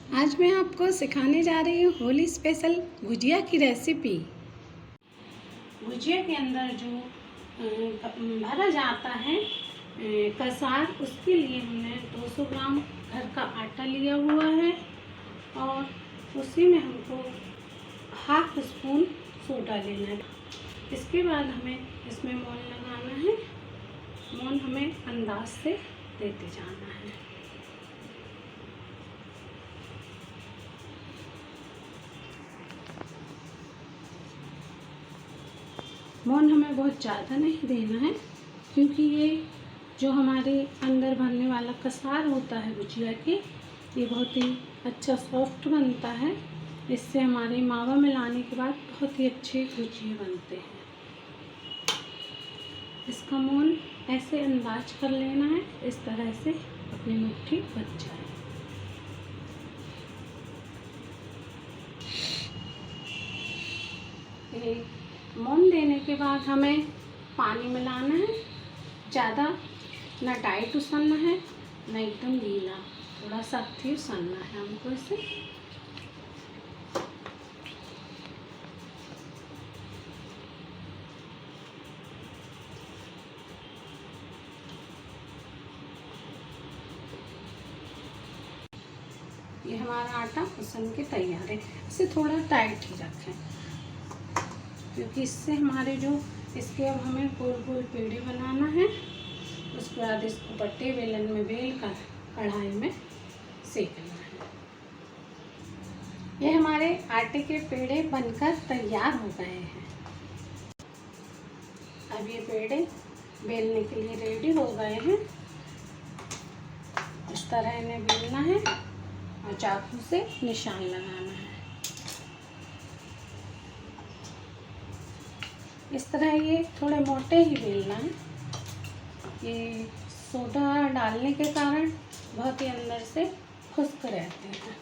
आज मैं आपको सिखाने जा रही हूँ होली स्पेशल गुजिया की रेसिपी। गुजिया के अंदर जो भरा जाता है कसार, उसके लिए हमने 200 ग्राम घर का आटा लिया हुआ है और उसी में हमको हाफ स्पून सोडा लेना है। इसके बाद हमें इसमें मोन लगाना है। मोन हमें अंदाज से देते जाना है। मोन हमें बहुत ज़्यादा नहीं देना है, क्योंकि ये जो हमारे अंदर भरने वाला कसार होता है गुजिया के, ये बहुत ही अच्छा सॉफ्ट बनता है। इससे हमारे मावा मिलाने के बाद बहुत ही अच्छे गुजिया बनते हैं। इसका मोन ऐसे अंदाज कर लेना है, इस तरह से अपनी मुट्ठी बच जाए। ये मोन देने के बाद हमें पानी मिलाना है। ज़्यादा ना टाइट उसलना है ना एकदम गीला, थोड़ा सख्त ही उसलना है हमको इसे। ये हमारा आटा उसन के तैयार है। इसे थोड़ा टाइट ही रखें, क्योंकि इससे हमारे जो इसके अब हमें गोल गोल पेड़े बनाना है। उसके बाद इसको पट्टे बेलन में बेल कर कढ़ाई में सेकना है। ये हमारे आटे के पेड़े बनकर तैयार हो गए हैं। अब ये पेड़े बेलने के लिए रेडी हो गए हैं। इस तरह इन्हें बेलना है और चाकू से निशान लगाना है। इस तरह ये थोड़े मोटे ही बेलना है। ये सोडा डालने के कारण बहुत ही अंदर से खुश्क रहते हैं।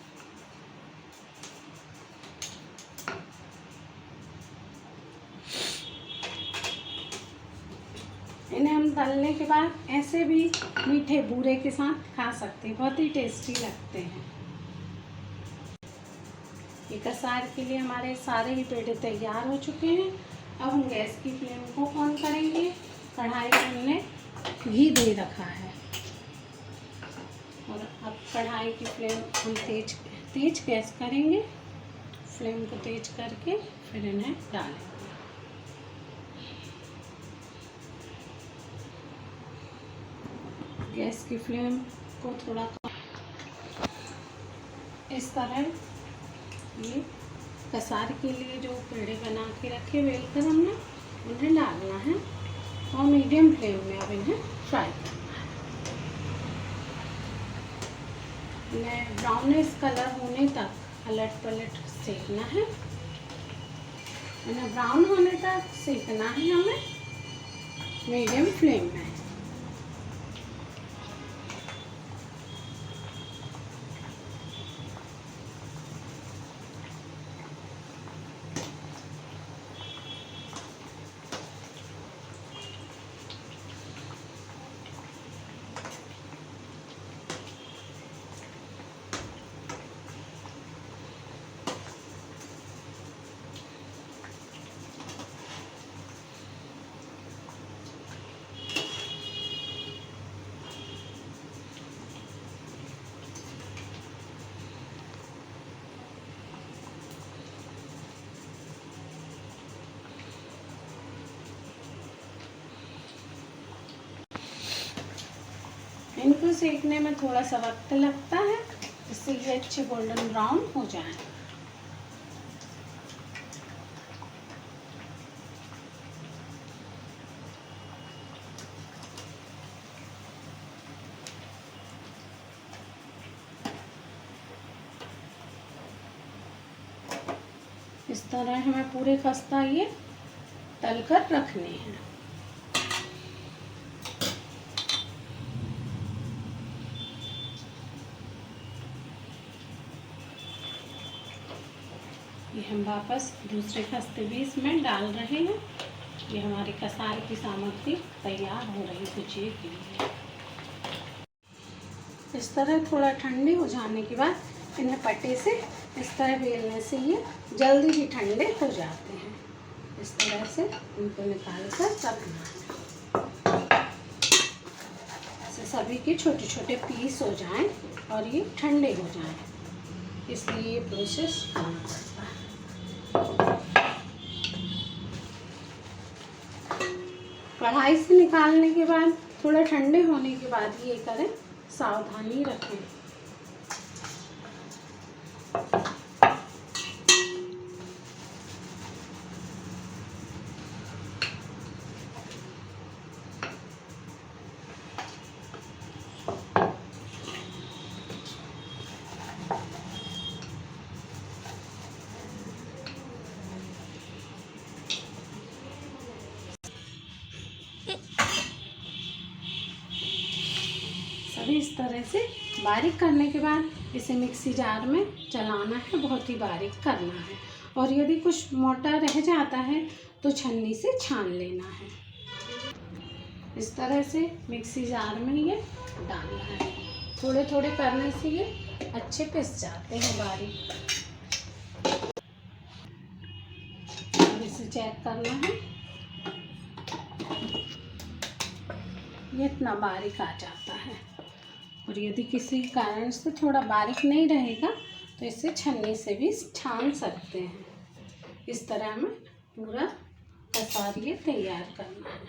इन्हें हम तलने के बाद ऐसे भी मीठे बूरे के साथ खा सकते हैं, बहुत ही टेस्टी लगते हैं। ये कसार के लिए हमारे सारे ही पेड़े तैयार हो चुके हैं। अब हम गैस की फ्लेम को ऑन करेंगे। कढ़ाई में हमने घी दे रखा है और अब कढ़ाई की फ्लेम हम तेज गैस करेंगे। फ्लेम को तेज करके फिर इन्हें डालेंगे। गैस की फ्लेम को थोड़ा कम, इस तरह ये कसार के लिए जो पेड़े बना के रखे बेलकर हमने, उन्हें डालना है और मीडियम फ्लेम में अब इन्हें फ्राई करना है। इन्हें ब्राउनिश कलर होने तक अलट पलट सेकना है। इन्हें ब्राउन होने तक सेकना है हमें मीडियम फ्लेम में। इनको सेकने में थोड़ा सा वक्त लगता है, इससे ये अच्छे गोल्डन ब्राउन हो जाए। इस तरह हमें पूरे खस्ता ये तलकर रखने हैं। ये हम वापस दूसरे खस्ते भी इसमें डाल रहे हैं। ये हमारी कसार की सामग्री तैयार हो रही गुजिया के लिए। इस तरह थोड़ा ठंडे हो जाने के बाद इन्हें पट्टे से इस तरह बेलने से ये जल्दी ही ठंडे हो जाते हैं। इस तरह से इनको निकाल कर रखना है, ऐसे सभी के छोटे छोटे पीस हो जाएं और ये ठंडे हो जाएं, इसलिए ये प्रोसेस करना पड़ता है। कढ़ाई से निकालने के बाद थोड़ा ठंडे होने के बाद ये करें, सावधानी रखें। सभी इस तरह से बारीक करने के बाद इसे मिक्सी जार में चलाना है, बहुत ही बारीक करना है। और यदि कुछ मोटा रह जाता है तो छन्नी से छान लेना है। इस तरह से मिक्सी जार में ये डालना है। थोड़े थोड़े करने से ये अच्छे पिस जाते हैं बारीक। अब इसे चेक करना है, ये इतना बारीक आ जाता है। और यदि किसी कारण से थोड़ा बारीक नहीं रहेगा तो इसे छन्नी से भी छान सकते हैं। इस तरह हमें पूरा कसार ये तैयार करना है।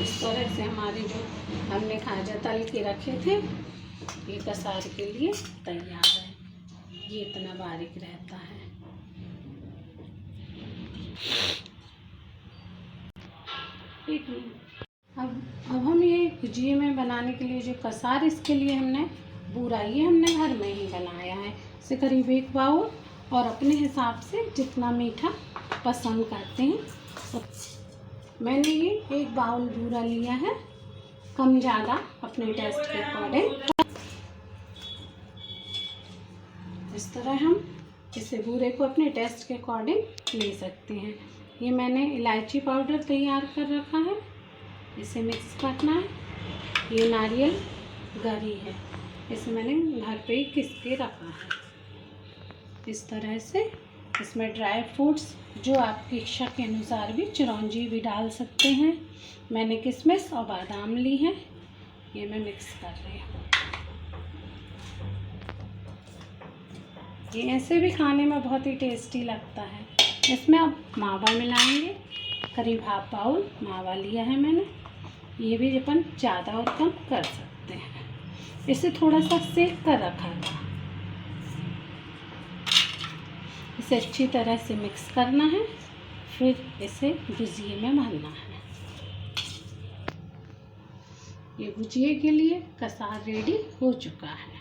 इस तरह से हमारे जो हमने खाजा तल के रखे थे ये कसार के लिए तैयार है। ये इतना बारीक रहता है। एक मिनट। अब हम ये भुजिए में बनाने के लिए जो कसार, इसके लिए हमने बूरा ये हमने घर में ही बनाया है। इसे करीब 1 बाउल, और अपने हिसाब से जितना मीठा पसंद करते हैं तो मैंने ये 1 बाउल बूरा लिया है, कम ज़्यादा अपने टेस्ट के अकॉर्डिंग। इस तरह हम इसे बूरे को अपने टेस्ट के अकॉर्डिंग ले सकते हैं। ये मैंने इलायची पाउडर तैयार कर रखा है, इसे मिक्स करना है। ये नारियल गरी है, इसे मैंने घर पे ही घिस के रखा है। इस तरह से इसमें ड्राई फ्रूट्स जो आपकी इच्छा के अनुसार भी, चिरौंजी भी डाल सकते हैं। मैंने किशमिश और बादाम ली है, ये मैं मिक्स कर रही हूँ। ये ऐसे भी खाने में बहुत ही टेस्टी लगता है। इसमें अब मावा मिलाएंगे, करीब 1/2 बाउल मावा लिया है मैंने। ये भी अपन ज़्यादा और कम कर सकते हैं। इसे थोड़ा सा सेक कर रखा था। इसे अच्छी तरह से मिक्स करना है, फिर इसे भुजिए में भरना है। ये भुजिए के लिए कसार रेडी हो चुका है।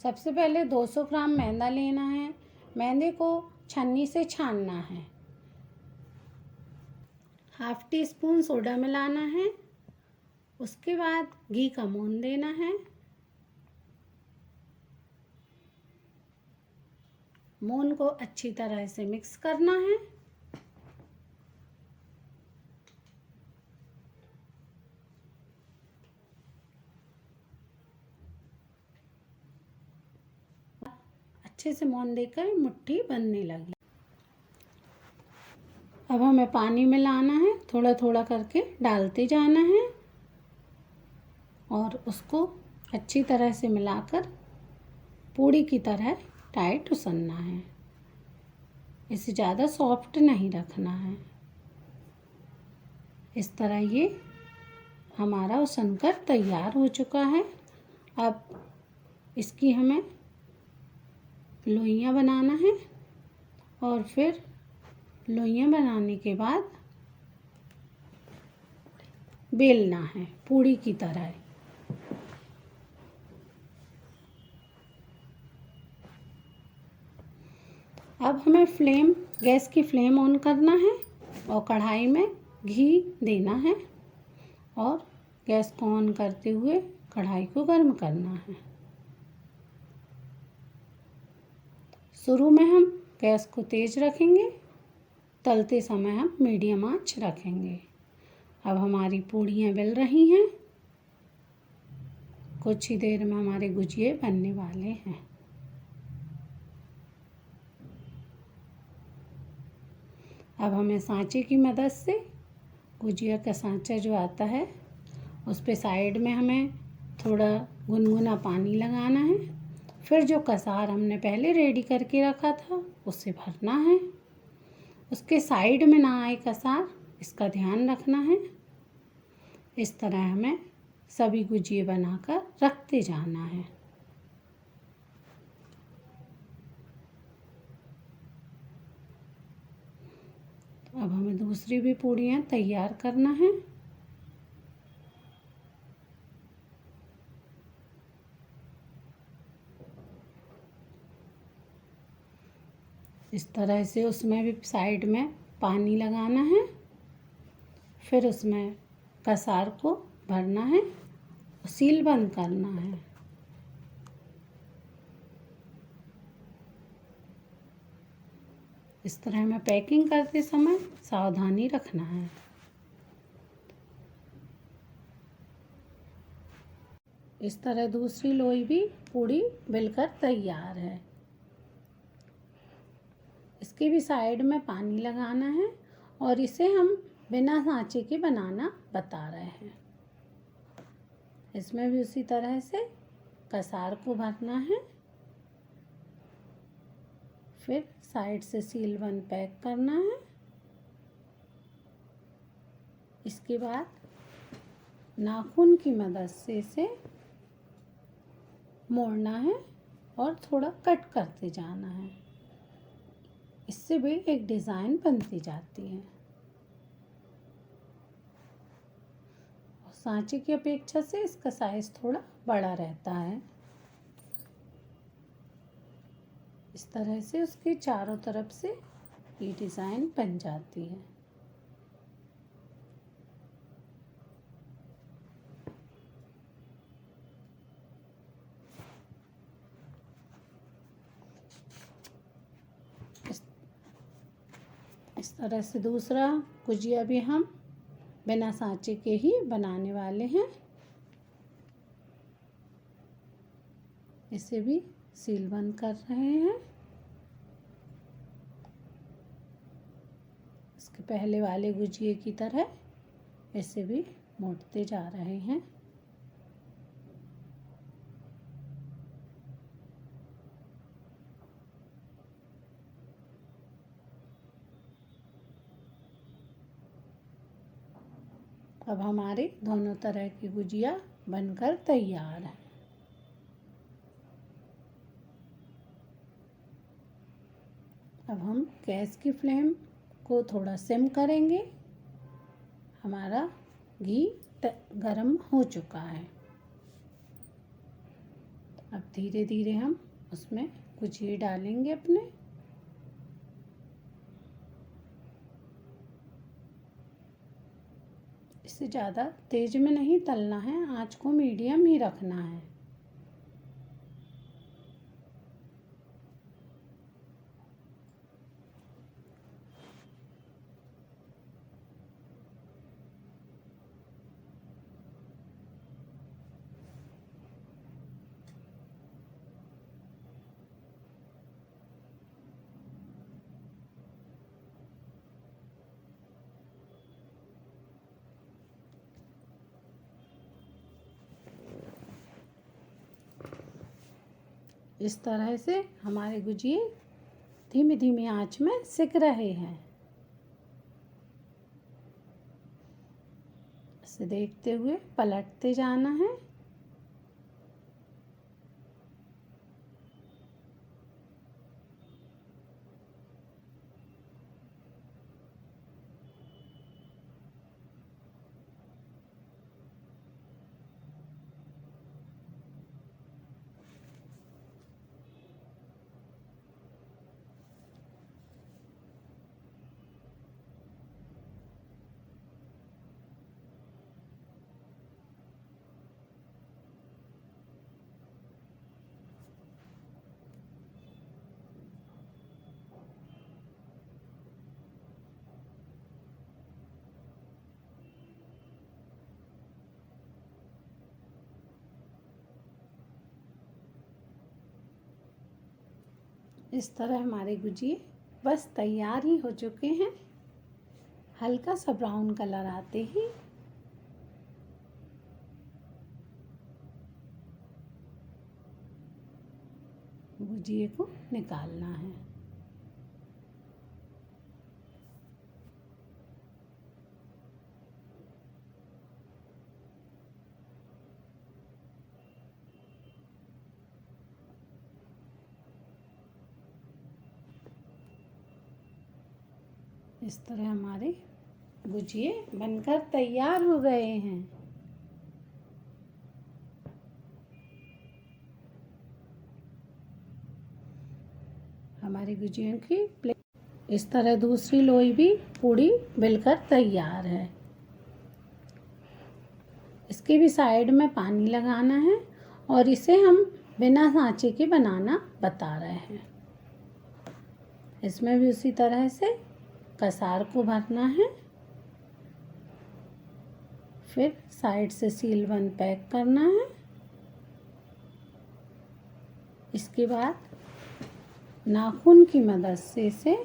सबसे पहले 200 ग्राम मैदा लेना है। मैदे को छन्नी से छानना है। 1/2 टीस्पून सोडा मिलाना है। उसके बाद घी का मोहन देना है। मोहन को अच्छी तरह से मिक्स करना है। अच्छे से मोहन देकर मुट्ठी बनने लगी। अब हमें पानी मिलाना है, थोड़ा थोड़ा करके डालते जाना है और उसको अच्छी तरह से मिलाकर पूड़ी की तरह टाइट उसनना है। इसे ज़्यादा सॉफ्ट नहीं रखना है। इस तरह ये हमारा उसनकर तैयार हो चुका है। अब इसकी हमें लोइयाँ बनाना है और फिर लोइयाँ बनाने के बाद बेलना है पूड़ी की तरह। अब हमें गैस की फ्लेम ऑन करना है और कढ़ाई में घी देना है और गैस को ऑन करते हुए कढ़ाई को गर्म करना है। शुरू में हम गैस को तेज़ रखेंगे, तलते समय हम मीडियम आंच रखेंगे। अब हमारी पूड़ियाँ बेल रही हैं कुछ ही देर में हमारे गुजिये बनने वाले हैं। अब हमें सांचे की मदद से गुजिया का सांचा जो आता है उस पे साइड में हमें थोड़ा गुनगुना पानी लगाना है। फिर जो कसार हमने पहले रेडी करके रखा था उसे भरना है। उसके साइड में ना आए कसार, इसका ध्यान रखना है। इस तरह हमें सभी गुजिये बनाकर रखते जाना है। अब हमें दूसरी भी पूड़ियाँ तैयार करना है। इस तरह से उसमें भी साइड में पानी लगाना है। फिर उसमें कसार को भरना है, सील बंद करना है। इस तरह हमें पैकिंग करते समय सावधानी रखना है। इस तरह दूसरी लोई भी पूड़ी बिलकर तैयार है। इसके भी साइड में पानी लगाना है और इसे हम बिना सांचे के बनाना बता रहे हैं। इसमें भी उसी तरह से कसार को भरना है। फिर साइड से सील बंद पैक करना है। इसके बाद नाखून की मदद से इसे मोड़ना है और थोड़ा कट करते जाना है। इससे भी एक डिज़ाइन बनती जाती है। सांचे की अपेक्षा से इसका साइज़ थोड़ा बड़ा रहता है। इस तरह से उसके चारों तरफ से ये डिज़ाइन बन जाती है। इस तरह से दूसरा गुजिया भी हम बिना सांचे के ही बनाने वाले हैं। इसे भी सील बंद कर रहे हैं। इसके पहले वाले गुजिये की तरह इसे भी मोड़ते जा रहे हैं। अब हमारे दोनों तरह की गुजिया बनकर तैयार है। अब हम गैस की फ्लेम को थोड़ा सिम करेंगे। हमारा घी गरम हो चुका है। अब धीरे धीरे हम उसमें गुजिये डालेंगे अपने। इसे ज़्यादा तेज़ में नहीं तलना है, आँच को मीडियम ही रखना है। इस तरह से हमारे गुजिये धीमी धीमी आंच में सिक रहे हैं। इसे देखते हुए पलटते जाना है। इस तरह हमारे गुजिये बस तैयार ही हो चुके हैं। हल्का सा ब्राउन कलर आते ही गुजिये को निकालना है। इस तरह हमारे गुजिये बनकर तैयार हो गए हैं। हमारी गुजियों की प्लेट इस तरह दूसरी लोई भी पूरी बेलकर तैयार है। इसके भी साइड में पानी लगाना है और इसे हम बिना सांचे के बनाना बता रहे हैं। इसमें भी उसी तरह से कसार को भरना है, फिर साइड से सील बंद पैक करना है। इसके बाद नाखून की मदद से इसे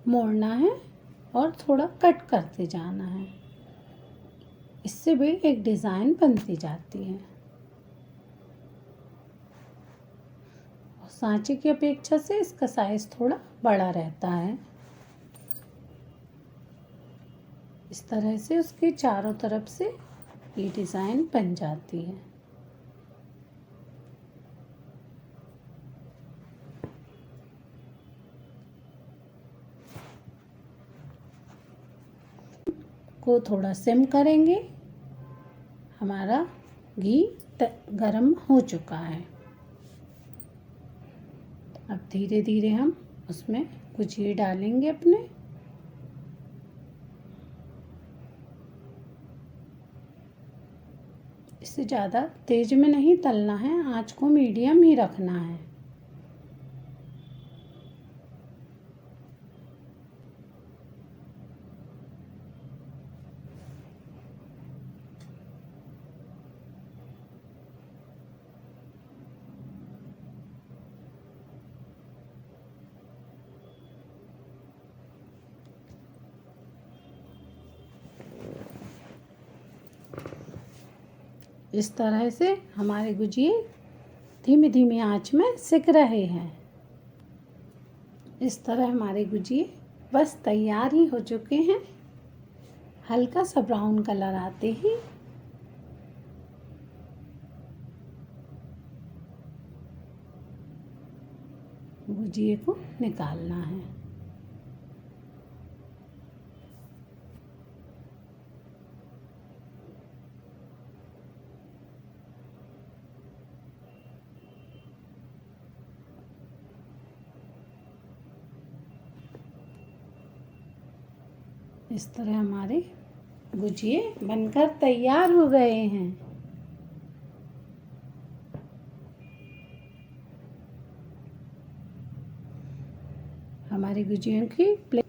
मोड़ना है और थोड़ा कट करते जाना है। इससे भी एक डिज़ाइन बनती जाती है। सांचे की अपेक्षा से इसका साइज थोड़ा बड़ा रहता है। इस तरह से उसके चारों तरफ से ये डिज़ाइन बन जाती है। को थोड़ा सिम करेंगे। हमारा घी गरम हो चुका है। अब धीरे धीरे हम उसमें गुजिये डालेंगे अपने। इसे ज़्यादा तेज में नहीं तलना है, आंच को मीडियम ही रखना है। इस तरह से हमारे गुजिये धीमी धीमी आंच में सिक रहे हैं। इस तरह हमारे गुजिये बस तैयार ही हो चुके हैं। हल्का सा ब्राउन कलर आते ही गुजिये को निकालना है। इस तरह हमारे गुजिये बनकर तैयार हो गए हैं। हमारी गुजियों की प्लेट